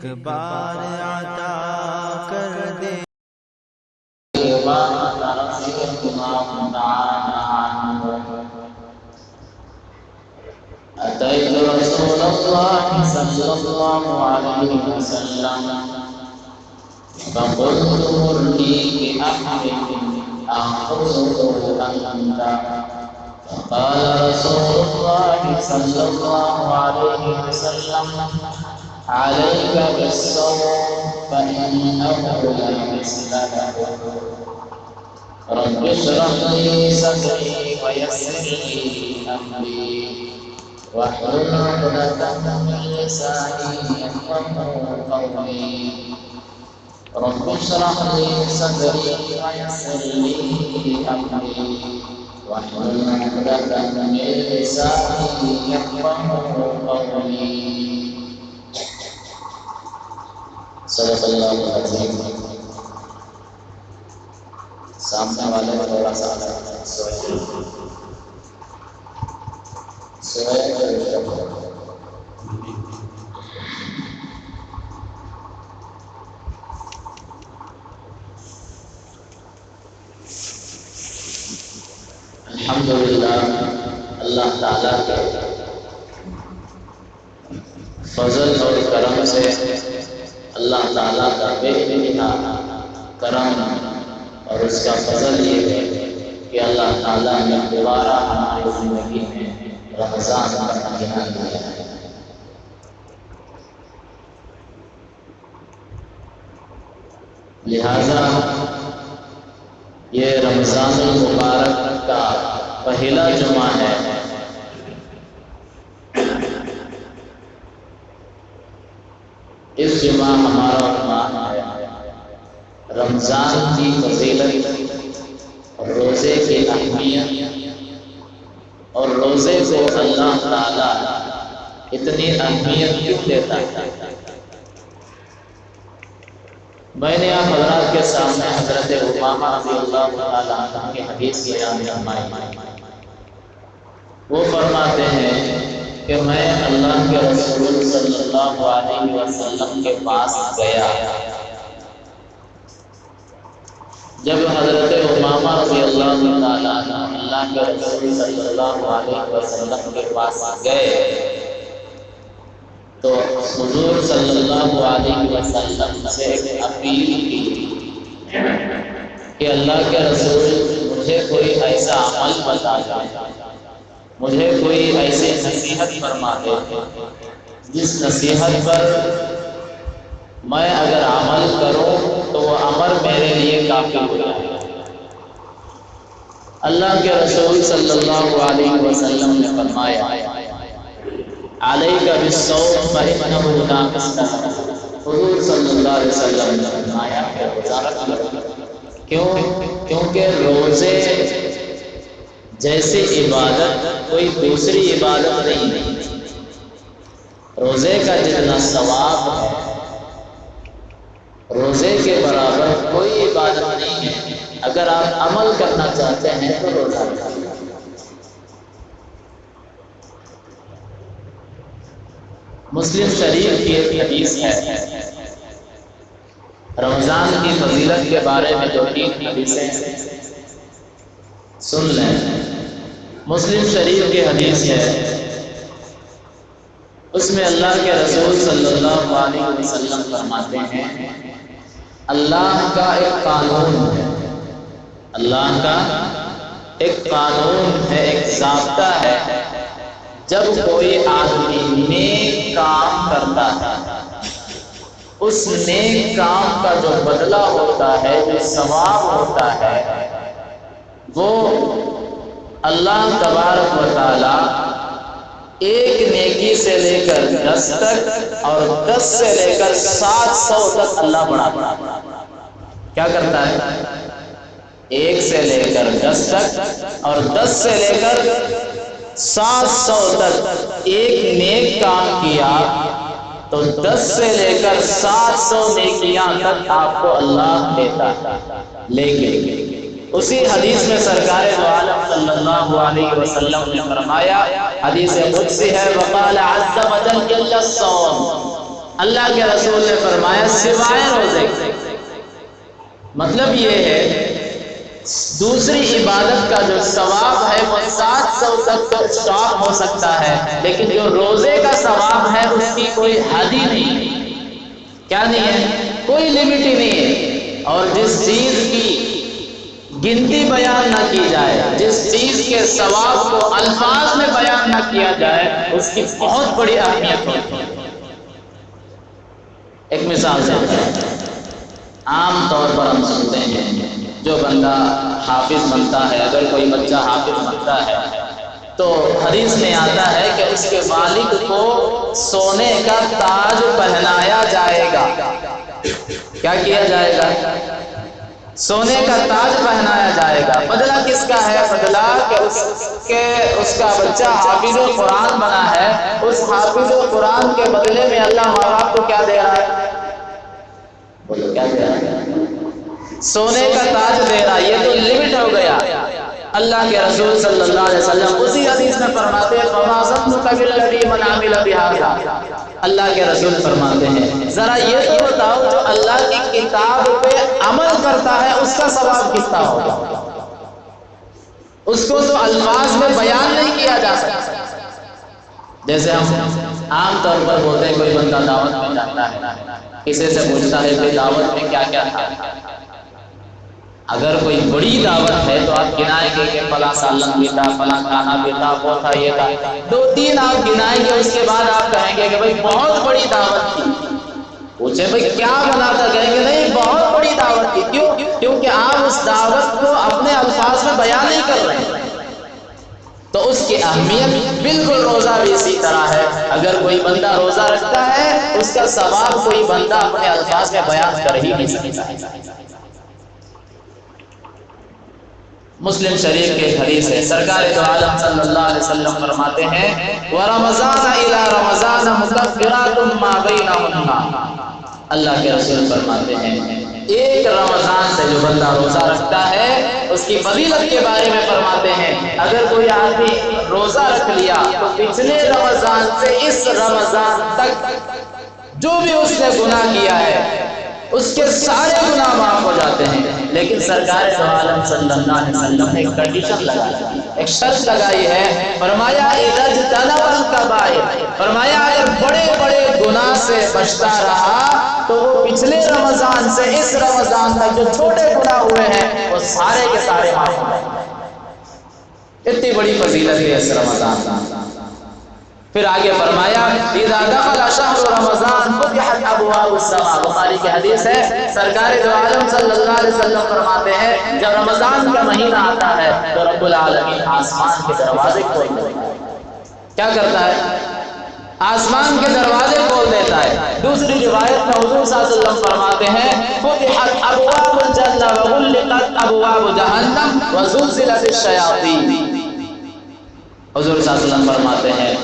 ایک بار عطا کر دے۔ أتيت رسول الله صلى الله عليه وسلم فقلت مرني بأمر أخذه أنت، فقال رسول الله صلى الله عليه وسلم عليك بالصوم فإنه لا مثل له. رب اشرح لي صدري ويسر لي أمري واحلل عقدة من لساني يفقهوا قولي. رب اشرح لي صدري ويسر لي أمري واحلل عقدة من لساني يفقهوا قولي. صدق اللہ العظیم. سامنے والے تھوڑا سا الحمدللہ اللہ تعالیٰ کے فضل اور کرم سے اللہ تعالیٰ کا بے انتہا کرم اور اس کا فضل یہ ہے کہ اللہ تعالیٰ نے دوبارہ ہماری زندگی میں رمضان کا مہینہ دیا ہے. لہذا یہ رمضان المبارک کا پہلا جمعہ ہے. اس جمعہ ہمارا عنوان ہے رمضان کی فضیلت، روزے کی اہمیت اور روزے کو اللہ تعالیٰ اتنی اہمیت کیوں دیتا ہے. میں نے آپ حضرات کے سامنے حضرت امامہ رضی اللہ تعالیٰ عنہ کی حدیث بیان فرمائی. وہ فرماتے ہیں کہ میں اللہ کے رسول صلی اللہ علیہ وسلم کے پاس گیا. جب حضرت امامہ رضی اللہ تعالیٰ عنہ اللہ کے رسول صلی اللہ علیہ وسلم کے پاس گئے تو حضور صلی اللہ علیہ وسلم سے ایک اپیل کی کہ اللہ کے رسول مجھے کوئی ایسا عمل بتا دیں، مجھے کوئی ایسی نصیحت فرما دے جس نصیحت پر میں اگر عمل کروں تو وہ امر میرے لیے کافی ہو جائے. اللہ کے رسول صلی اللہ علیہ وسلم نے فرمایا علیک بالصوم فإنہ لا مثل له. حضور صلی اللہ علیہ وسلم نے فرمایا کہ روزہ رکھ لو. کیونکہ روزے جیسی عبادت کوئی دوسری عبادت نہیں ہے. روزے کا جتنا ثواب ہے روزے کے برابر کوئی عبادت نہیں ہے. اگر آپ عمل کرنا چاہتے ہیں تو روزہ رکھیں. مسلم شریف کی ایک حدیث ہے. رمضان کی فضیلت کے بارے میں جو 3 حدیثیں سن لیں. مسلم شریف کی حدیث ہے، اس میں اللہ کے رسول صلی اللہ علیہ وسلم فرماتے ہیں اللہ کا ایک قانون ہے، اللہ کا ایک قانون ہے، ایک ضابطہ ہے. جب کوئی آدمی نیک کام کرتا ہے اس نیک کام کا جو بدلہ ہوتا ہے، جو ثواب ہوتا ہے، وہ اللہ تبارک و تعالی ایک نیکی سے لے کر 10 تک اور 10 سے لے کر 700 تک اللہ بڑھاتا ہے. کیا کرتا ہے؟ 1 سے لے کر 10 تک اور 10 سے لے کر 700 تک. ایک نیک کام کیا تو 10 سے لے کر 700 نیکیاں تک آپ کو اللہ دیتا ہے. لیکن اسی حدیث میں سرکار دو عالم صلی اللہ علیہ وسلم نے فرمایا، حدیث قدسی ہے، وقال عز وجل الا الصوم، اللہ کے رسول نے فرمایا سوائے روزے کے۔ مطلب یہ ہے دوسری عبادت کا جو ثواب ہے وہ 700 تک تو اسٹاپ ہو سکتا ہے، لیکن جو روزے کا ثواب ہے اس کی کوئی حد ہی نہیں، کیا نہیں ہے، کوئی لمٹ ہی نہیں ہے۔ اور جس چیز کی گنتی بیان نہ کی جائے، جس چیز کے ثواب کو الفاظ میں بیان نہ کیا جائے، اس کی بہت بڑی اہمیت ہوتی ہے۔ ایک مثال سے عام طور پر ہم سنتے ہیں جو بندہ حافظ بنتا ہے، اگر کوئی بچہ حافظ بنتا ہے تو حدیث میں آتا ہے کہ اس کے والد کو سونے کا تاج پہنایا جائے گا۔ کیا کیا جائے گا؟ سونے کا تاج پہنایا جائے گا۔ بدلہ کس کا ہے؟ بدلہ کہ اس کا بچہ حافظ قرآن بنا ہے، اس حافظ قرآن کے بدلے میں اللہ ماں باپ کو کیا دے رہا ہے؟ بولو کیا دے رہا ہے؟ سونے کا تاج دے رہا۔ یہ تو لمٹ ہو گیا۔ اللہ کے رسول صلی اللہ علیہ وسلم اسی حدیث میں فرماتے ہیں فما ظنک بالذی من عمل بہذا۔ اللہ کے رسول فرماتے ہیں ذرا یہ تو بتاؤ جو اللہ کی کتاب پہ عمل کرتا ہے اس کا ثواب کتنا ہوگا؟ اس کو تو الفاظ میں بیان نہیں کیا جا سکتا۔ جیسے ہم عام طور پر بولتے ہیں کوئی بندہ دعوت میں جاتا ہے، کسی سے پوچھتا ہے کہ دعوت میں کیا کیا تھا۔ اگر کوئی بڑی دعوت ہے تو آپ گنائیں گے کہ فلاں سالن بھی تھا، فلاں کھانا بھی تھا، وہ تھا، یہ تھا، 2-3 آپ گنائیں گے، اس کے بعد آپ کہیں گے کہ بھائی بہت بڑی دعوت تھی۔ پوچھے بھائی کیا بنا تھا؟ کہیں گے نہیں بہت بڑی دعوت تھی۔ کیوں؟ کیونکہ آپ اس دعوت کو اپنے الفاظ میں بیان نہیں کر رہے ہیں۔ تو اس کی اہمیت بالکل روزہ بھی اسی طرح ہے۔ اگر کوئی بندہ روزہ رکھتا ہے اس کا ثواب کوئی بندہ اپنے الفاظ میں بیان کر ہی نہیں سکتا۔ مسلم شریف کے ایک حدیث ہے، سرکار دو عالم صلی اللہ علیہ وسلم فرماتے ہیں وَرَمَضَانَ إِلَى رَمَضَانَ مُكَفِّرَاتٌ مَا بَيْنَهُنَّ۔ اللہ کے رسول فرماتے ہیں ایک رمضان سے جو بندہ روزہ رکھتا ہے اس کی فضیلت کے بارے میں فرماتے ہیں اگر کوئی آدمی روزہ رکھ لیا تو پچھلے رمضان سے اس رمضان تک جو بھی اس نے گناہ کیا ہے اس کے سارے گناہ معاف ہو جاتے ہیں۔ لیکن سرکار دو عالم صلی اللہ علیہ وسلم نے ایک کنڈیشن لگائی، ایک شرط لگائی ہے، فرمایا اذا اجتنب الکبائر، فرمایا اگر بڑے بڑے گناہ سے بچتا رہا تو وہ پچھلے رمضان سے اس رمضان تک جو چھوٹے گناہ ہوئے ہیں وہ سارے کے سارے معاف ہو جائیں گے۔ اتنی بڑی فضیلت ہے اس رمضان کا۔ پھر آگے فرمایا اذا دخل شهر رمضان فتحت ابواب السماء، بخاری کی حدیث ہے، سرکار دو عالم صلی اللہ علیہ وسلم فرماتے ہیں جب رمضان کا مہینہ آتا ہے تو رب العالمین آسمان کے دروازے کھول دیتا ہے۔ کیا کرتا ہے؟ آسمان کے دروازے کھول دیتا ہے۔ دوسری روایت میں حضور صلی اللہ علیہ وسلم فرماتے ہیں فتحت ابواب الجنہ وغلقت ابواب جہنم وزلزلت الشیاطین۔ حضور صلی اللہ علیہ وسلم فرماتے ہیں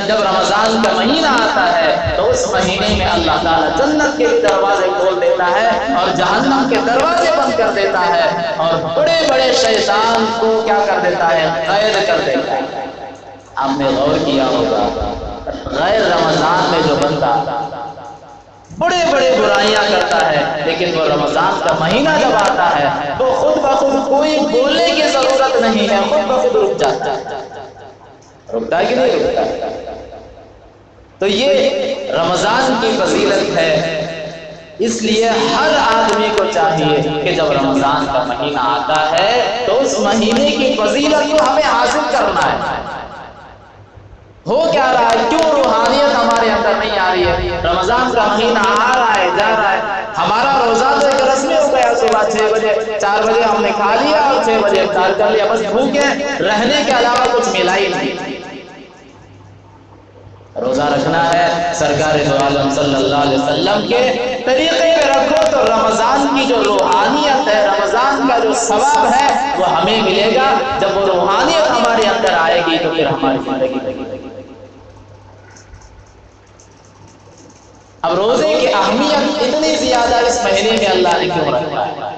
جب رمضان کا مہینہ آتا ہے تو اس مہینے میں اللہ تعالیٰ جنت کے دروازے کھول دیتا ہے اور جہنم کے دروازے بند کر دیتا ہے اور بڑے بڑے شیطان کو کیا کر دیتا ہے؟ قید کر دیتا ہے۔ آپ نے غور کیا ہوگا غیر رمضان میں جو بندہ بڑے بڑے برائیاں کرتا ہے لیکن وہ رمضان کا مہینہ جب آتا ہے تو خود بخود کوئی بولنے کی ضرورت نہیں ہے، خود بخود رک جاتا ہے۔ رکتا ہے کہ نہیں رکتا؟ تو یہ رمضان کی فضیلت ہے۔ اس لیے ہر آدمی کو چاہیے کہ جب رمضان کا مہینہ آتا ہے تو اس مہینے کی فضیلت کو ہمیں حاصل کرنا ہے۔ ہو کیا رہا ہے؟ کیوں روحانیت ہمارے اندر نہیں آ رہی ہے؟ رمضان کا مہینہ آ رہا ہے جا رہا ہے، ہمارا روزہ تو ایک رسمی ہو گیا، صبح 6 بجے 4 بجے ہم نے کھا لیا اور 6 بجے افطار کر لیا، بس بھوکے رہنے کے علاوہ کچھ ملا ہی نہیں۔ روزہ رکھنا ہے سرکار دو عالم صلی اللہ علیہ وسلم کے طریقے پہ رکھو تو رمضان کی جو روحانیت ہے، رمضان کا جو ثواب ہے وہ ہمیں ملے گا۔ جب وہ روحانیت ہمارے اندر آئے گی تو پھر ہماری زندگی لگے گی۔ اب روزے کی اہمیت اتنی زیادہ اس مہینے میں اللہ نے کیوں رکھا ہے؟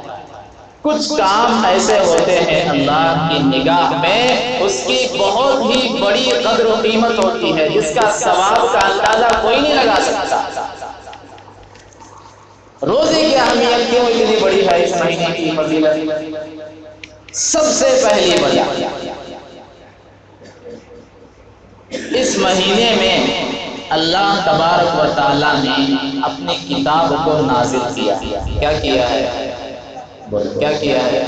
کچھ کام ایسے ہوتے ہیں اللہ کی نگاہ میں اس کی بہت ہی بڑی قدر و قیمت ہوتی ہے جس کا ثواب کا اندازہ کوئی نہیں لگا سکتا۔ روزے کی اہمیت کیوں اتنی بڑی ہے اس مہینے کی فضیلت؟ سب سے پہلی وجہ، اس مہینے میں اللہ تبارک و تعالیٰ نے اپنی کتاب کو نازل کیا۔ کیا کیا ہے؟ کیا کیا ہے؟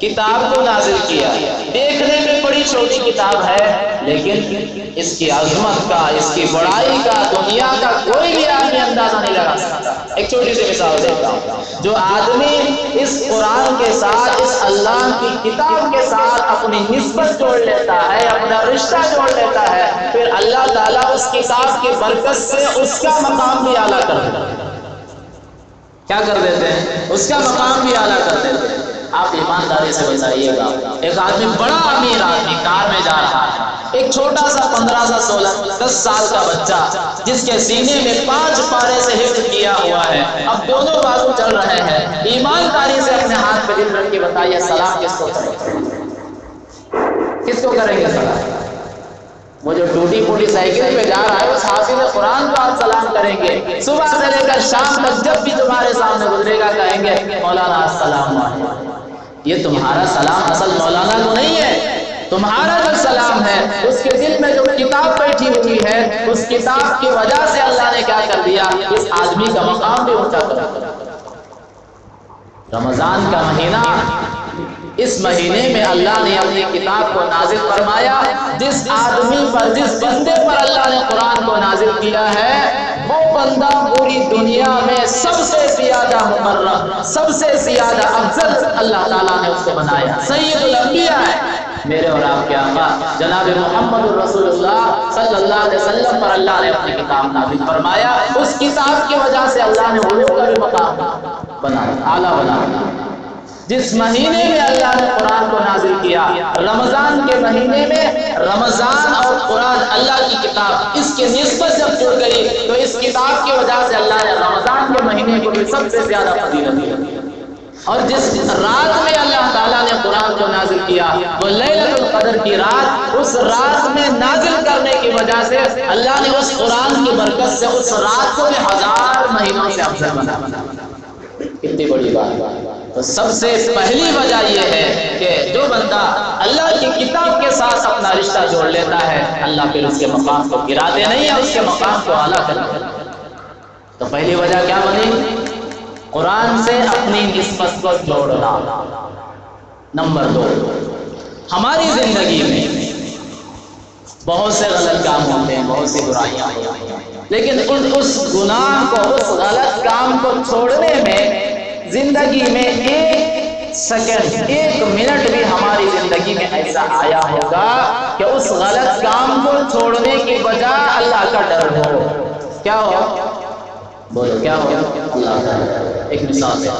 کتاب کو نازل کیا۔ دیکھنے میں بڑی چھوٹی کتاب ہے، لیکن اس کی عظمت کا، اس کی بڑائی کا دنیا کا کوئی بھی آدمی اندازہ نہیں لگا سکتا۔ ایک چھوٹی سی مثال دیتا ہوں، جو آدمی اس قرآن کے ساتھ، اس اللہ کی کتاب کے ساتھ اپنی نسبت جوڑ لیتا ہے، اپنا رشتہ جوڑ لیتا ہے، پھر اللہ تعالیٰ اس کتاب کی برکت سے اس کا مقام بھی اعلیٰ کر دیتا ہے۔ کیا کر دیتے ہیں؟ اس کا مقام بھی اعلیٰ کر دیتے ہیں۔ آپ ایمانداری سے بتائیے گا، ایک آدمی بڑا امیر آدمی کار میں جا رہا ہے، ایک چھوٹا سا 15 سا 16 10 سال کا بچہ جس کے سینے میں 5 پارے سے حفظ کیا ہوا ہے، اب دونوں بازو چل رہے ہیں، ایمانداری سے اپنے ہاتھ پہ دل رکھ کے بتائیے سلام کس کو کریں گے؟ کس کو کریں گے سلام؟ وہ جو ٹوٹی پھوٹی سائیکل پہ جا رہا ہے اس حافظ قرآن کو آپ سلام کریں گے، صبح سے لے کر شام تک جب بھی تمہارے سامنے گزرے گا کہیں گے مولانا السلام علیکم۔ یہ تمہارا سلام اصل مولانا کو نہیں ہے، تمہارا جو سلام ہے اس کے دل میں جو کتاب بیٹھی ہوئی ہے، اس کتاب کی وجہ سے اللہ نے کیا کر دیا، اس آدمی کا مقام بھی اونچا کر دیا۔ رمضان کا مہینہ، اس مہینے میں اللہ نے اپنی کتاب کو نازل فرمایا۔ جس آدمی پر، جس بندے پر اللہ نے قرآن کو نازل کیا ہے، وہ بندہ پوری دنیا میں سب سے زیادہ مقرب، سب سے زیادہ افضل اللہ تعالیٰ نے اس کو بنایا، سید الانبیاء ہے۔ میرے اور آپ کے آقا جناب محمد رسول اللہ صلی اللہ علیہ وسلم پر اللہ نے اپنی کتاب نازل فرمایا۔ اس کتاب کی وجہ سے اللہ نے علوم کا بھی مقام بنایا، اعلیٰ بنایا۔ جس مہینے میں اللہ نے قرآن کو نازل کیا، رمضان کے مہینے میں، رمضان اور قرآن اللہ کی کتاب، اس کی نسبت جب جڑ گئی تو اس کتاب کی وجہ سے اللہ نے رمضان کے مہینے کو بھی سب سے زیادہ فضیلت دی۔ اور جس رات میں اللہ تعالیٰ نے قرآن کو نازل کیا وہ لیلۃ القدر کی رات، اس رات میں نازل کرنے کی وجہ سے اللہ نے اس قرآن کی برکت سے اس رات کو بھی 1000 مہینوں سے افضل بنا۔ کتنی بڑی بات۔ تو سب سے پہلی وجہ یہ ہے کہ جو بندہ اللہ کی کتاب کے ساتھ اپنا رشتہ جوڑ لیتا ہے، اللہ پھر اس کے مقام کو گراتے نہیں ہے، اس کے مقام کو اعلیٰ کرتے ہیں۔ تو پہلی وجہ کیا بنی؟ قرآن سے اپنی نسبت کو جوڑنا۔ نمبر 2، ہماری زندگی میں بہت سے غلط کام ہوتے ہیں، بہت سی برائیاں ہوتی ہیں، لیکن اس گناہ کو، اس غلط کام کو چھوڑنے میں زندگی میں 1 سیکنڈ، 1 منٹ بھی ہماری زندگی میں ایسا آیا ہوگا کہ اس غلط کام کو چھوڑنے کی بجا اللہ کا ڈر ہو۔ کیا ہو؟ بولو کیا ہو؟ اللہ کا ڈر۔ ایک مثال ہے،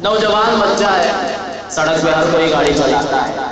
نوجوان بچہ ہے، سڑک پہ ہر کوئی گاڑی چلاتا ہے،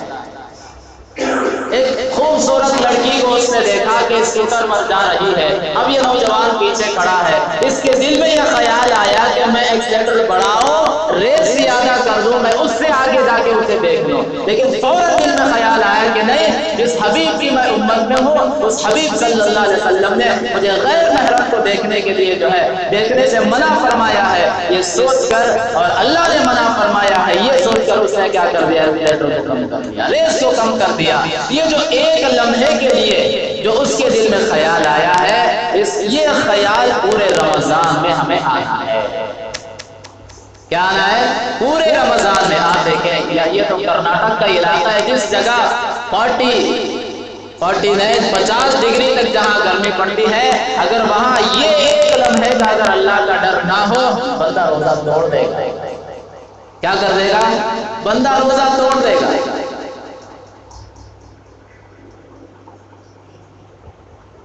ایک خوبصورت لڑکی کو اس نے دیکھا کہ اسکوٹر پر جا رہی ہے، اب یہ نوجوان پیچھے کھڑا ہے، اس کے دل میں یہ خیال آیا کہ میں ایکسیلیٹر بڑھاؤں، ریس زیادہ کر دوں، میں اس سے آگے جا کے اسے دیکھ لوں، لیکن فوراً دل میں خیال آیا کہ نہیں، جس حبیب کی میں امت میں ہوں، اس حبیب صلی اللہ علیہ وسلم نے مجھے غیر محرم کو دیکھنے کے لیے جو ہے دیکھنے سے منع فرمایا ہے، یہ سوچ کر، اور اللہ نے منع فرمایا ہے یہ سوچ کر اس نے کیا کر دیا؟ ایکسیلیٹر کو کم کر دیا، ریس کو کم کر دیا۔ یہ جو ایک لمحے کے لیے جو اس کے دل میں خیال آیا ہے، یہ خیال پورے رمضان میں ہمیں آنا ہے۔ کیا آنا ہے؟ پورے رمضان میں۔ آپ دیکھیں یہ تو کرناٹک کا علاقہ ہے جس جگہ 50 ڈگری تک جہاں گرمی پڑتی ہے، اگر وہاں یہ ایک لمحے کا اگر اللہ کا ڈر نہ ہو، بندہ روزہ توڑ دے گا۔ کیا کر دے گا؟ بندہ روزہ توڑ دے گا۔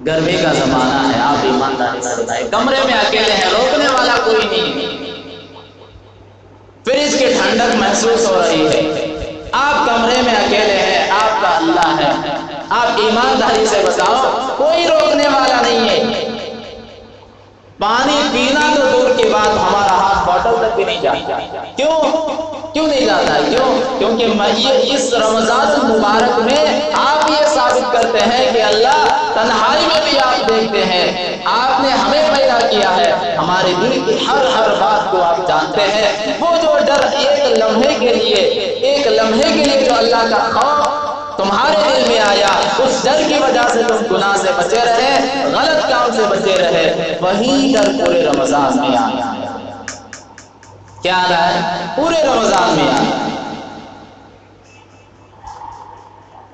گرمی کا زمانہ ہے، آپ ایمانداری سے بتائیں، کمرے میں اکیلے ہیں، روکنے والا کوئی نہیں، فریج کی ٹھنڈک محسوس ہو رہی ہے، آپ کمرے میں اکیلے ہیں، آپ کا اللہ ہے، آپ ایمانداری سے بتاؤ، کوئی روکنے والا نہیں ہے۔ پانی پینا تو دور کی بات، ہمارا ہاتھ بوتل تک بھی نہیں جاتا۔ کیوں؟ کیوں نہیں جاتا ہے؟ کیوں؟ کیونکہ اس رمضان المبارک میں آپ یہ ثابت کرتے ہیں کہ اللہ تنہائی میں بھی آپ دیکھتے ہیں، آپ نے ہمیں پیدا کیا ہے، ہمارے دل کی ہر بات کو آپ جانتے ہیں۔ وہ جو ڈر ایک لمحے کے لیے جو اللہ کا خوف تمہارے دل میں آیا، اس ڈر کی وجہ سے تم گناہ سے بچے رہے، غلط کام سے بچے رہے، وہی ڈر پورے رمضان میں آیا۔ کیا آیا ہے؟ پورے رمضان میں آیا۔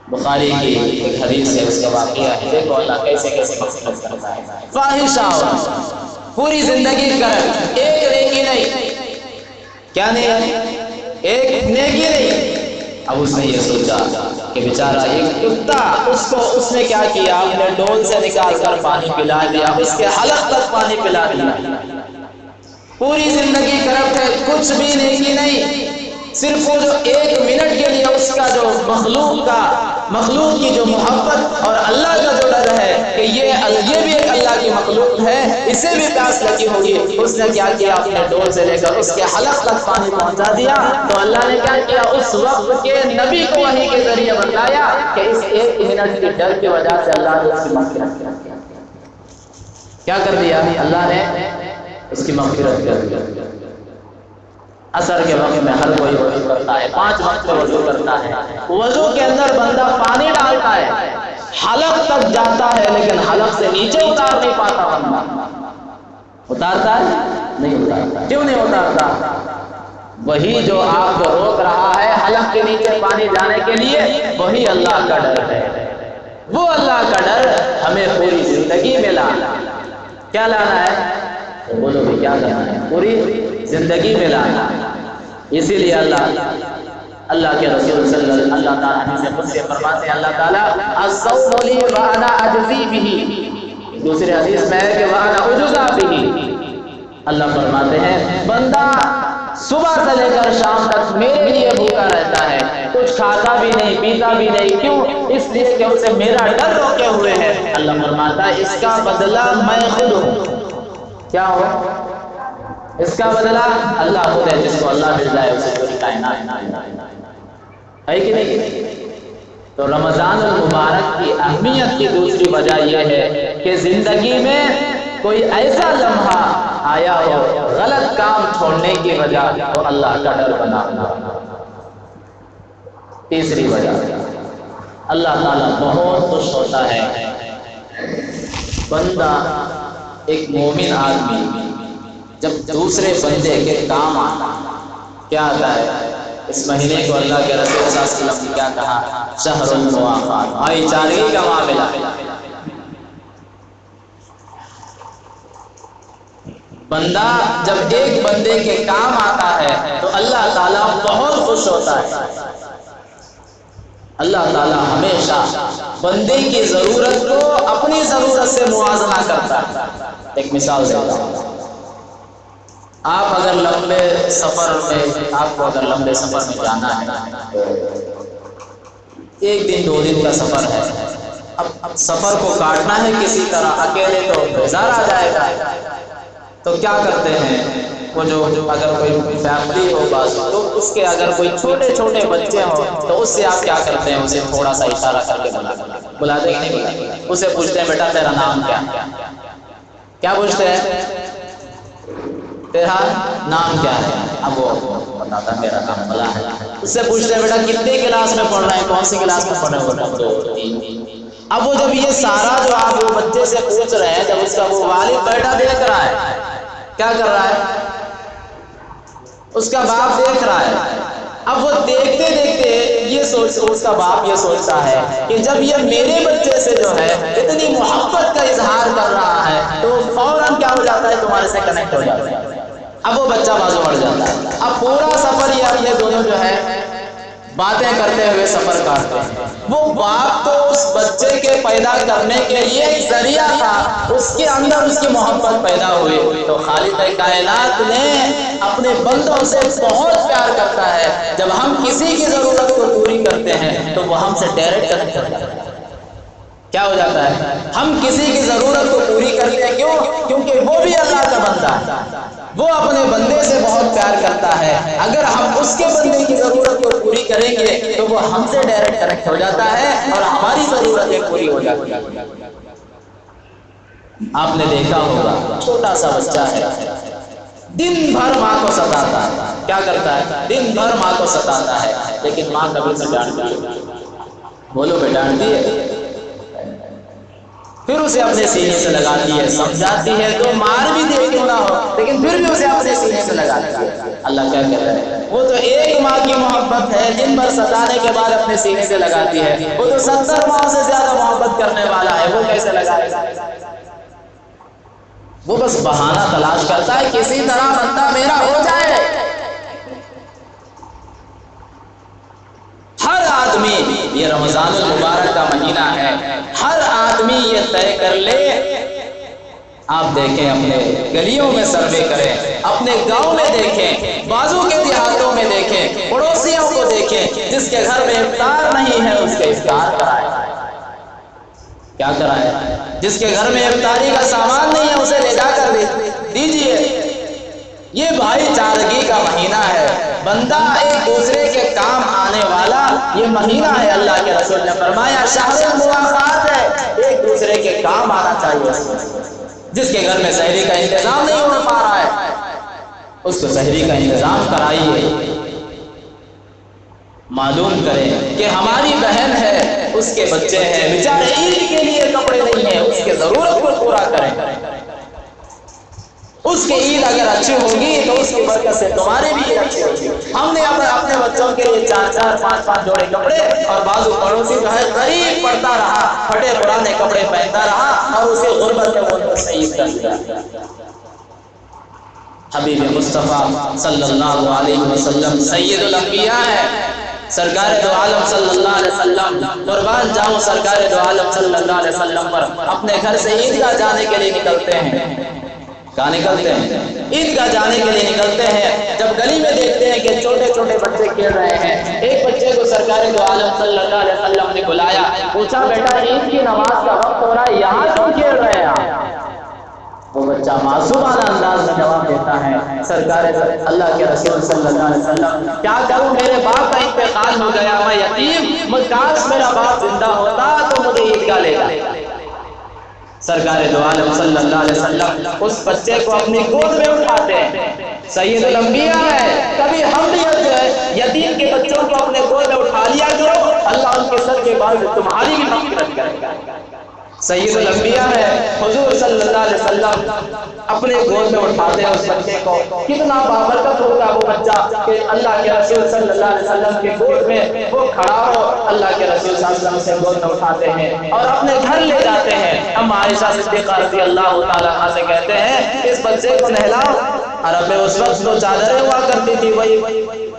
بخاری کی ایک حدیث ہے، اس کا واقعہ ہے، دیکھو اللہ کیسے مغفرت کرتا ہے۔ فاحشہ پوری زندگی کر، ایک نیکی نہیں، کیا نہیں؟ ایک نیکی نہیں۔ اب اس نے یہ سوچا کہ بیچارہ ایک کتا، اس نے کیا کیا؟ اپنے ڈول سے نکال کر پانی پلا دیا، اس کے حلق تک پانی پلا دیا۔ پوری زندگی کرپٹ ہے، کچھ بھی نیکی نہیں، صرف وہ جو ایک منٹ کے لیے اس کا جو مخلوق کی جو محبت اور اللہ کا جو ڈر ہے کہ یہ بھی ایک اللہ کی مخلوق ہے، اسے بھی پیاس لگی ہوگی، اس نے کیا کیا؟ اپنے ڈول سے لے کر اس کے حلق تک پانی پہنچا دیا۔ تو اللہ نے کیا کیا؟ اس وقت کے نبی کو وحی کے ذریعے بتایا کہ اس ایک منٹ کے ڈر کی وجہ سے اللہ نے اس کی مغفرت کیا کر دیا؟ اللہ نے اس کی مغفرت کر دیا۔ عصر کے وقت میں ہر کوئی وضو کرتا ہے، 5 وقت میں وضو کرتا ہے، وضو کے اندر بندہ پانی ڈالتا ہے، حلق تک جاتا ہے، لیکن حلق سے نیچے اتار نہیں پاتا بندہ۔ اتارتا ہے؟ نہیں اتارتا۔ کیوں نہیں اتارتا؟ وہی جو آپ کو روک رہا ہے حلق کے نیچے پانی جانے کے لیے، وہی اللہ کا ڈر ہے۔ وہ اللہ کا ڈر ہمیں پوری زندگی میں لانا۔ کیا لانا ہے؟ تو بولو بھی کیا کرنا ہے؟ پوری زندگی میں لانا۔ اسی لیے اللہ کے رسول صلی اللہ تعالیٰ حدیث قدسی فرماتے ہیں، اللہ تعالیٰ الصوم لی وانا اجزی بہ، دوسری حدیث میں ہے کہ وانا اجزا بہ۔ اللہ فرماتے ہیں بندہ صبح سے لے کر شام تک میرے لیے بھوکا رہتا ہے، کچھ کھاتا بھی نہیں پیتا بھی نہیں، کیوں؟ اس لیے کہ اسے میرا ڈر روکے ہوئے ہے۔ اللہ فرماتا ہے اس کا بدلہ میں خود ہوں۔ کیا ہو؟ اس کا بدلہ اللہ خود ہے، جس کو اللہ مل جائے اسے پوری کائنات ہے کہ نہیں؟ تو رمضان المبارک کی اہمیت کی دوسری وجہ یہ ہے کہ زندگی میں کوئی ایسا لمحہ آیا ہو غلط کام چھوڑنے کی وجہ تو اللہ کا ڈر بنا ہوا۔ تیسری وجہ، اللہ تعالیٰ بہت خوش ہوتا ہے بندہ، ایک مومن آدمی جب دوسرے بندے کے کام آتا ہے۔ کیا آتا ہے؟ اس مہینے کو اللہ کے رسول صلی اللہ علیہ وسلم نے کیا کہا؟ شہر الموافات، بھائی چارگی کا معاملہ۔ بندہ جب ایک بندے کے کام آتا ہے تو اللہ تعالیٰ بہت خوش ہوتا ہے۔ اللہ تعالیٰ ہمیشہ بندے کی ضرورت کو اپنی ضرورت سے موازنہ کرتا ہے۔ ایک مثال دیتا ہوں، آپ اگر لمبے سفر میں جانا ہے، ایک دن 2 دن کا سفر ہے، اب سفر کو کاٹنا ہے کسی طرح، اکیلے تو بیزار آ جائے گا، تو کیا کرتے ہیں وہ جو اگر کوئی فیملی ہو بس تو اس کے اگر کوئی چھوٹے بچے ہوں تو اس سے آپ کیا کرتے ہیں؟ اسے تھوڑا سا اشارہ کر کے بلاتے ہیں کہ نہیں؟ اسے پوچھتے ہیں بیٹا تیرا نام کیا پوچھتے ہیں؟ تیرا نام کیا ہے؟ اب وہ بتاتا ہے میرا نام فلاں ہے۔ اس سے پوچھتے ہیں بیٹا کتنے کلاس میں پڑھ رہے ہیں، کون سی کلاس میں پڑھ رہے ہیں؟ 2 3۔ اب وہ جب یہ سارا جو آپ وہ بچے سے پوچھ رہے ہیں، جب اس کا وہ والد بیٹا دیکھ رہا ہے، کیا کر رہا ہے؟ اس کا باپ دیکھ رہا ہے۔ اب وہ دیکھتے یہ اس کا باپ یہ سوچتا ہے کہ جب یہ میرے بچے سے جو ہے اتنی محبت کا اظہار کر رہا ہے تو فوراً کیا ہو جاتا ہے؟ تمہارے سے کنیکٹ ہو جاتا ہے۔ اب وہ بچہ بازو بڑھ جاتا ہے۔ اب پورا سفر یہ دونوں جو ہے باتیں کرتے ہوئے سفر کاٹتے ہیں۔ وہ باپ تو اس بچے کے پیدا کرنے کے لیے ایک ذریعہ تھا، اس کے اندر اس کی محبت پیدا ہوئی۔ تو خالق کائنات نے اپنے بندوں سے بہت پیار کرتا ہے۔ جب ہم کسی کی ضرورت کو پوری کرتے ہیں تو وہ ہم سے ڈائریکٹ کنیکٹ ہو جاتا ہے۔ کیا ہو جاتا ہے؟ ہم کسی کی ضرورت کو پوری کرتے ہیں، کیوں؟ کیونکہ وہ بھی اللہ کا بندہ ہے۔ وہ اپنے بندے سے بہت پیار کرتا ہے، اگر ہم اس کے بندے کی ضرورت کو پوری کریں گے تو وہ ہم سے ڈائریکٹ کنیکٹ ہو جاتا ہے اور ہماری ضرورتیں پوری ہو جاتی ہیں۔ آپ نے دیکھا ہوگا چھوٹا سا بچہ ہے، دن بھر ماں کو ستاتا ہے، کیا کرتا ہے؟ دن بھر ماں کو ستاتا ہے، لیکن ماں کبھی اسے ڈانٹتی ہے؟ بولو بے ڈانٹتی ہے؟ پھر اسے اپنے سینے سے لگاتی ہے، سمجھاتی ہے، تو مار بھی دے کیوں نہ ہو لیکن پھر بھی اسے اپنے سینے سے لگاتی ہے۔ اللہ کیا کہتا ہے؟ وہ تو ایک ماں کی محبت ہے، دن بھر ستانے کے بعد اپنے سینے سے لگاتی ہے، وہ تو 70 ماں سے زیادہ محبت کرنے والا ہے، وہ کیسے لگائے گا؟ وہ بس بہانہ تلاش کرتا ہے کسی طرح بندہ میرا ہو جائے۔ ہر آدمی، یہ رمضان المبارک کا مہینہ ہے، ہر آدمی یہ طے کر لے، آپ دیکھیں اپنے گلیوں میں سروے کریں، اپنے گاؤں میں دیکھیں، بازو کے دیہاتوں میں دیکھیں، پڑوسیوں کو دیکھیں، جس کے گھر میں افطار نہیں ہے اس کے افطار کرائیں۔ کیا کرائے؟ جس کے گھر میں افطاری کا سامان نہیں ہے اسے لے جا کر دیجیے۔ یہ بھائی چارگی کا مہینہ ہے، بندہ ایک دوسرے کے کام آنے والا یہ مہینہ ہے۔ اللہ کے رسول نے فرمایا شہر المواخات ہے، ایک دوسرے کے کام آنا چاہیے۔ جس کے گھر میں سحری کا انتظام نہیں ہو پا رہا ہے اس کو سحری کا انتظام کرائیے۔ معلوم کریں کہ ہماری بہن ہے، اس کے بچے ہیں، بیچارے عید کے لیے کپڑے نہیں ہیں، اس کے ضرورت کو پورا کریں۔ اس کی عید اگر اچھی ہوگی تو اس کی برکت سے تمہاری بھی عید اچھی ہوگی۔ ہم نے اپنے بچوں کے لیے 4 5 جوڑے کپڑے، اور بعض پڑوسی جو ہے غریب پڑتا رہا، پھٹے پرانے کپڑے پہنتا رہا اور اسے غربت میں منتقل عید کر دیا۔ حبیب مصطفیٰ صلی اللہ علیہ وسلم سید الانبیاء ہے، سرکار دو عالم صلی اللہ علیہ وسلم، قربان جاؤں سرکار دو عالم صلی اللہ علیہ وسلم پر، اپنے گھر سے عیدگاہ جانے کے لیے نکلتے ہیں۔ کہاں نکلتے ہیں؟ عیدگاہ جانے کے لیے نکلتے ہیں۔ جب گلی میں دیکھتے ہیں کہ چھوٹے چھوٹے بچے کھیل رہے ہیں، ایک بچے کو سرکار دو عالم صلی اللہ علیہ وسلم نے بلایا، پوچھا بیٹا عید کی نماز کا وقت ہو رہا ہے، یہاں کیوں کھیل رہے ہیں آپ؟ وہ بچہ معصومانہ انداز میں جواب دیتا ہے، سرکار اللہ کے رسول صلی اللہ علیہ وسلم کیا کروں، میرے باپ کا انتقال ہو گیا، میں یتیم، کاش میرا باپ زندہ ہوتا تو مجھے عیدگاہ لے جاتا۔ سرکار دو عالم صلی اللہ علیہ وسلم اس بچے کو اپنی گود میں اٹھاتے ہیں، سید الانبیاء ہے، کبھی ہم بھی یتیم کے بچوں کو اپنے گود میں اٹھا لیا کرو، اللہ ان کے سر کے بعد تمہاری بھی مغفرت کرے گا۔ سید الانبیاء ہے، حضور صلی اللہ علیہ وسلم اپنے گود میں اٹھاتے ہیں اس بچے کو، کتنا بابرکت ہوگا وہ بچہ کہ اللہ کے رسول صلی اللہ علیہ وسلم کے گود میں وہ کھڑا ہو، اللہ کے رسول صلی اللہ علیہ وسلم سے گود میں اٹھاتے ہیں اور اپنے گھر لے جاتے ہیں۔ ہم عائشہ صدیقہ رضی اللہ تعالیٰ عنہ سے کہتے ہیں اس بچے کو نہلاؤ، عرب میں اس وقت تو چادریں ہوا کرتی تھی، وہی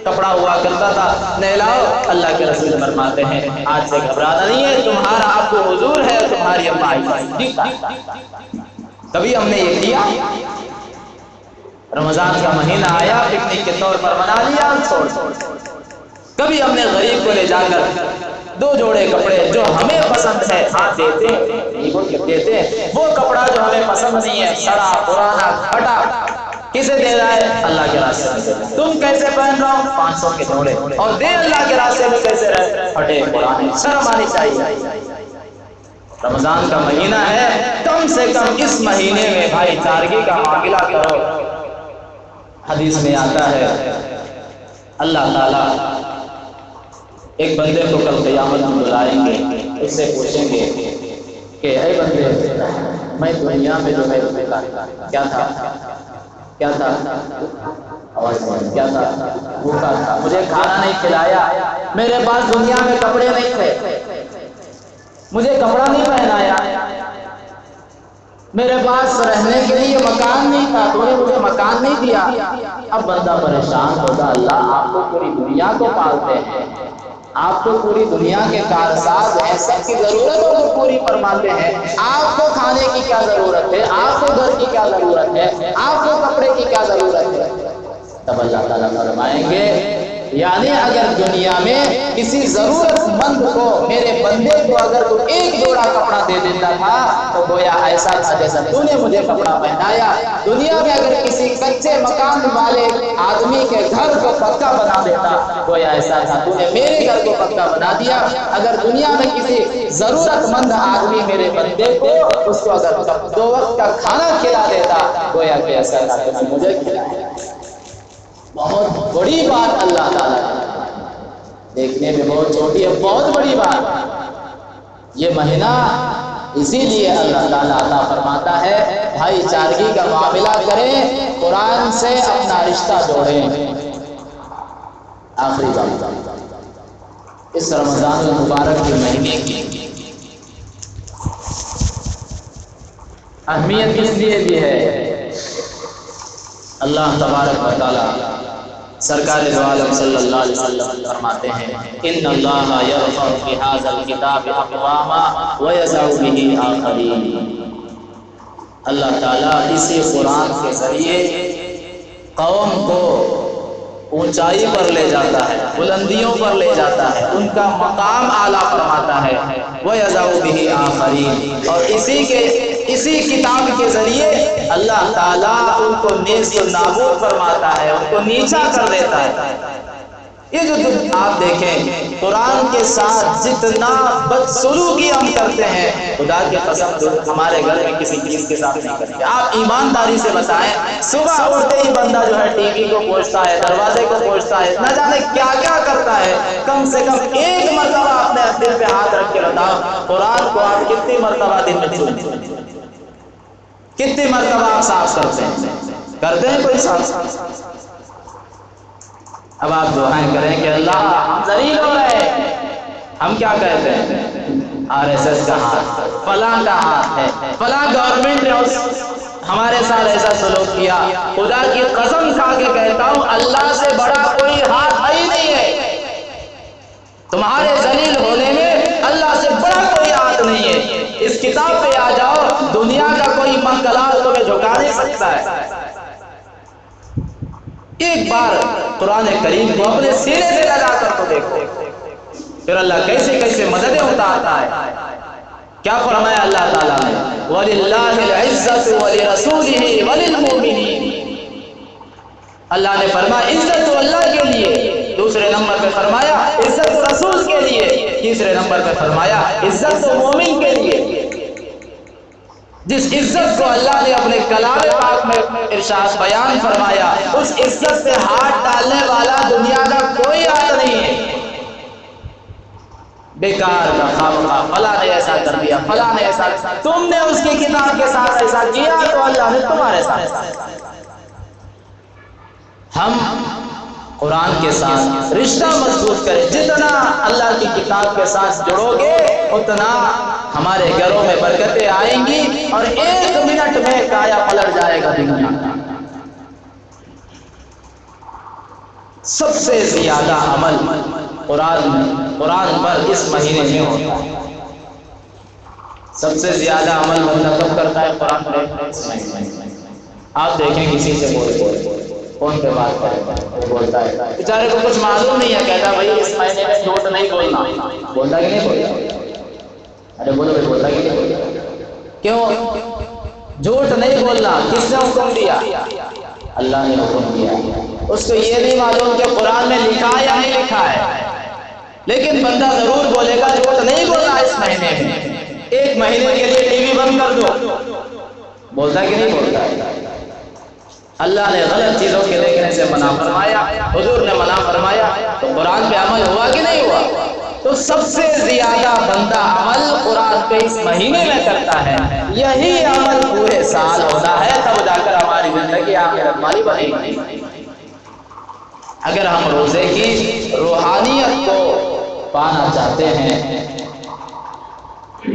کپڑا ہوا کرتا تھا، نہلاؤ۔ اللہ کے رسول فرماتے ہیں آج سے گھبرانا نہیں ہے، تمہارا آپ کو حضور ہے، تمہاری اماں عائشہ۔ کبھی ہم نے یہ کیا؟ رمضان کا مہینہ آیا، پکنک کے طور پر منا لیا اور چھوڑ۔ کبھی ہم نے غریب کو لے جا کر 2 جوڑے کپڑے جو ہمیں پسند ہے ہاتھ دیتے ہیں، وہ کپڑا جو ہمیں پسند نہیں ہے، سڑا پرانا پھٹا، کسے دے رہا ہے؟ اللہ کے راستے میں۔ تم کیسے پہن رہا ہو؟ 500 کے جوڑے، اور دے اللہ کے راستے میں کیسے رہے؟ پھٹے پرانے۔ شرم آنی چاہیے۔ رمضان کا مہینہ ہے، کم سے کم اس مہینے میں بھائی چارگی کا معاملہ کرو۔ حدیث میں آتا ہے اللہ تعالیٰ ایک بندے کو کل قیامت میں بلائیں گے، اس سے پوچھیں گے کہ اے بندے، میں دنیا میں جو ہے کیا تھا کیا تھا؟ بھوکا تھا، مجھے کھانا نہیں کھلایا، میرے پاس دنیا میں کپڑے نہیں تھے، مجھے کپڑا نہیں پہنایا، میرے پاس رہنے کے لیے مکان نہیں تھا، تو نے مجھے مکان نہیں دیا۔ اب بندہ پریشان ہوگا، اللہ آپ کو پوری دنیا کو پالتے ہیں، آپ کو پوری دنیا کے کارساز ہیں، سب کی ضرورتوں کو پوری فرماتے ہیں، آپ کو کھانے کی کیا ضرورت ہے، آپ کو گھر کی کیا ضرورت ہے، آپ کو کپڑے کی کیا ضرورت ہے؟ تب اللہ تعالیٰ فرمائیں گے یعنی اگر دنیا میں کسی ضرورت مند کو میرے بندے کو اگر تو ایک جوڑا کپڑا دے دیتا تھا تو گویا ایسا تھا جیسا تو نے مجھے کپڑا پہنایا. دنیا میں اگر کسی کچے مکان والے آدمی کے گھر کو پکا بنا دیتا گویا ایسا تھا تو نے میرے گھر کو پکا بنا دیا. اگر دنیا میں کسی ضرورت مند آدمی میرے بندے کو اس کو اگر 2 وقت کا کھانا کھلا دیتا گویا کہ ایسا تھا تو نے مجھے کھلایا. بہت بڑی بات اللہ تعالیٰ دیکھنے میں بہت چھوٹی ہے, بہت بڑی بات. یہ مہینہ اسی لیے اللہ تعالیٰ عطا فرماتا ہے بھائی چارگی کا معاملہ کریں, قرآن سے اپنا رشتہ جوڑیں. آخری بات, اس رمضان المبارک کے مہینے کی اہمیت اس لیے بھی ہے, اللہ تبارک و تعالیٰ سرکار دو عالم صلی اللہ علیہ وسلم فرماتے ہیں ان اللہ یرفع بہذا الکتاب اقواما ویضع بہ آخرین. اللہ تعالیٰ اسی قرآن کے ذریعے قوم کو اونچائی پر لے جاتا ہے, بلندیوں پر لے جاتا ہے, ان کا مقام اعلیٰ فرماتا ہے. ویضع بہ آخرین, اور اسی کتاب کے ذریعے اللہ تعالیٰ ان کو نیست و نابود فرماتا ہے, ان کو نیچا کر دیتا ہے. یہ جو آپ دیکھیں قرآن کے ساتھ جتنا بدسلوکی ہم کرتے ہیں, خدا کی قسم ہمارے گھر میں کسی چیز کے ساتھ نہیں کرتے. آپ ایمانداری سے بتائیں, صبح اٹھتے ہی بندہ جو ہے ٹی وی کو پوچھتا ہے, دروازے کو پوچھتا ہے, نہ جانے کیا کیا کرتا ہے. کم سے کم ایک مرتبہ اپنے دل پہ ہاتھ رکھ کے بتاؤ قرآن کو آپ کتنی مرتبہ دن میں چھوڑتے ہیں, کتنی مرتبہ آپ صاف کرتے ہیں کوئی صاف. اب آپ دعائیں کریں کہ اللہ ہم ذلیل ہو رہے ہیں. ہم کیا کہتے ہیں RSS کا ہاتھ, فلاں کا ہاتھ ہے, فلاں گورنمنٹ نے ہمارے ساتھ ایسا سلوک کیا. خدا کی قسم کھا کے کہتا ہوں اللہ سے بڑا کوئی ہاتھ ہی نہیں ہے. تمہارے ذلیل ہونے میں اللہ سے بڑا کوئی ہاتھ نہیں ہے. اس کتاب پہ آ جاؤ, دنیا کا کوئی منقلال تمہیں جھکا نہیں سکتا ہے. ایک بار قرآن کریم کو اپنے سینے سے لگا کر تو دیکھو, پھر اللہ کیسے کیسے مددیں اتارتا ہے. کیا فرمایا اللہ تعالیٰ نے, وَلِلَّهِ الْعِزَّةُ وَلِرَسُولِهِ وَلِلْمُؤْمِنِينَ. اللہ نے فرمایا عزت تو اللہ کے لیے, دوسرے نمبر پہ فرمایا عزت تو رسول کے لیے, تیسرے نمبر پہ فرمایا عزت تو مومن کے لیے. جس عزت کو اللہ نے اپنے کلام پاک میں ارشاد بیان فرمایا, اس عزت سے ہاتھ ڈالنے والا دنیا کا کوئی ہاتھ نہیں ہے. بیکار کا خواہ فلاں نے ایسا کر دیا, فلاں نے ایسا, تم نے اس کی کتاب کے ساتھ ایسا کیا تو اللہ نے تمہارے ساتھ. ہم قرآن کے ساتھ رشتہ مضبوط کریں. جتنا اللہ کی کتاب کے ساتھ جڑو گے اتنا ہمارے گھروں میں برکتیں آئیں گی, اور 1 منٹ میں کایا پلٹ جائے گا دنیا کا. سب سے زیادہ عمل قرآن پر اس مہینے میں ہوتا ہے. سب سے زیادہ عمل بندہ کب کرتا ہے قرآن پر. آپ دیکھیں کسی سے بولے کون پہ بات کرے, بولتا ہے بیچارے کو کچھ معلوم نہیں ہے, کہتا بھائی اس مہینے میں جھوٹ نہیں بولنا. بولتا کہ نہیں بولتا؟ ارے بولو بھائی, بولتا کہ نہیں بولتا؟ کیوں جھوٹ نہیں بولنا؟ کس نے حکم دیا؟ اللہ نے حکم دیا. اس کو یہ نہیں معلوم کہ قرآن میں لکھا یا نہیں لکھا ہے, لیکن بندہ ضرور بولے گا جھوٹ نہیں بولنا اس مہینے میں. 1 مہینے کے لیے ٹی وی بند کر دو. بولتا کہ نہیں بولتا؟ اللہ نے غلط چیزوں کے دیکھنے سے منع فرمایا, حضور نے منع فرمایا, تو قرآن پہ عمل ہوا کہ نہیں ہوا؟ تو سب سے زیادہ بندہ عمل قرآن پہ اس مہینے میں کرتا ہے. یہی عمل پورے سال ہوتا ہے, تب جا کر ہماری زندگی آخرت والی بنے گی. اگر ہم روزے کی روحانیت کو پانا چاہتے ہیں,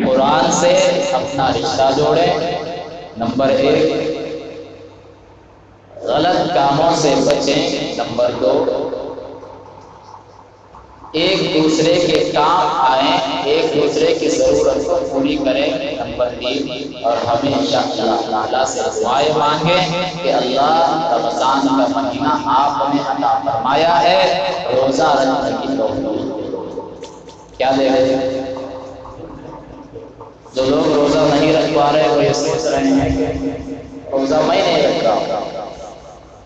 قرآن سے اپنا رشتہ جوڑیں. نمبر 1, غلط کاموں سے بچیں. نمبر 2, ایک دوسرے کے کام آئیں، ایک دوسرے کی ضرورت کو پوری کریں، نمبر 3، اور ہمیشہ اللہ تعالیٰ سے دعائیں مانگیں کہ اللہ رمضان کا مہینہ آپ نے عطا فرمایا ہے، روزہ رکھنے کی توفیق کیا دے رہے ہیں؟ جو لوگ روزہ نہیں رکھ پا رہے وہ یہ سوچ رہے ہیں کہ روزہ میں نہیں رکھ رہا،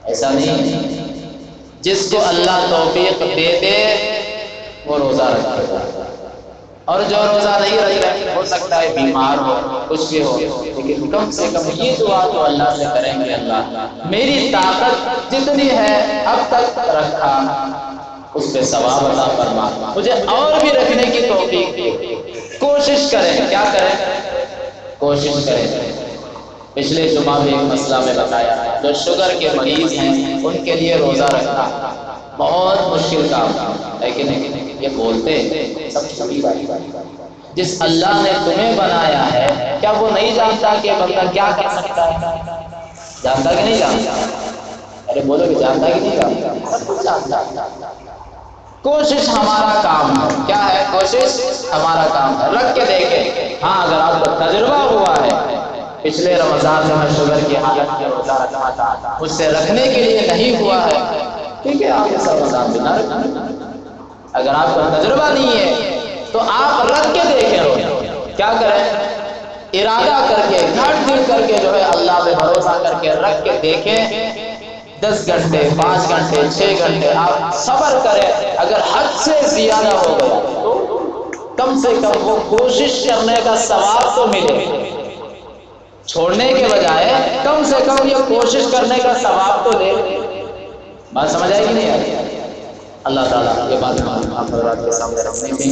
ایسا نہیں۔ جس کو اللہ توفیق دے دے وہ روزہ رکھے گا، اور جو روزہ نہیں رکھے ہو سکتا ہے بیمار ہو، کچھ بھی ہو، لیکن کم سے کم یہ دعا تو اللہ سے کریں گے، اللہ میری طاقت جتنی ہے اب تک رکھا اس پہ ثواب عطا فرما، مجھے اور بھی رکھنے کی توفیق دے۔ کوشش کریں، کیا کریں؟ کوشش کریں۔ پچھلے جمعہ میں ایک مسئلہ میں بتایا، جو شوگر کے مریض ہیں ان کے لیے روزہ رکھنا بہت مشکل کام ہے کہ نہیں؟ یہ بولتے سب چھوٹی بات، جس اللہ نے تمہیں بنایا ہے کیا وہ نہیں جانتا کہ بندہ کیا کر سکتا ہے؟ جانتا کہ نہیں جانتا؟ ارے بولو کہ جانتا کہ نہیں جانتا؟ سب کچھ جانتا ہے۔ کوشش ہمارا کام ہے، کیا ہے؟ کوشش ہمارا کام ہے، رکھ کے دیکھیں۔ ہاں اگر آپ کو تجربہ ہوا ہے، پچھلے رمضان میں شوگر کی حالت میں روزہ رکھا تھا، مجھ سے رکھنے کے لیے نہیں ہوا ہے، ٹھیک ہے آپ اس رمضان بنا رکھیں۔ اگر آپ کو تجربہ نہیں ہے تو آپ رکھ کے دیکھیں روزہ، کیا کریں؟ ارادہ کر کے، گھٹ دل کر کے جو ہے اللہ پہ بھروسہ کر کے رکھ کے دیکھیں۔ 10 گھنٹے، 5 گھنٹے، 6 گھنٹے آپ صبر کریں۔ اگر حد سے زیادہ ہو گیا تو کم سے کم وہ کوشش کرنے کا ثواب تو ملے، چھوڑنے کے بجائے کم سے کم یہ کوشش کرنے کا ثواب تو دے۔ بات سمجھ آئے کہ نہیں آئی؟ اللہ تعالیٰ یہ بات آپ حضرات کے سامنے رکھنے کی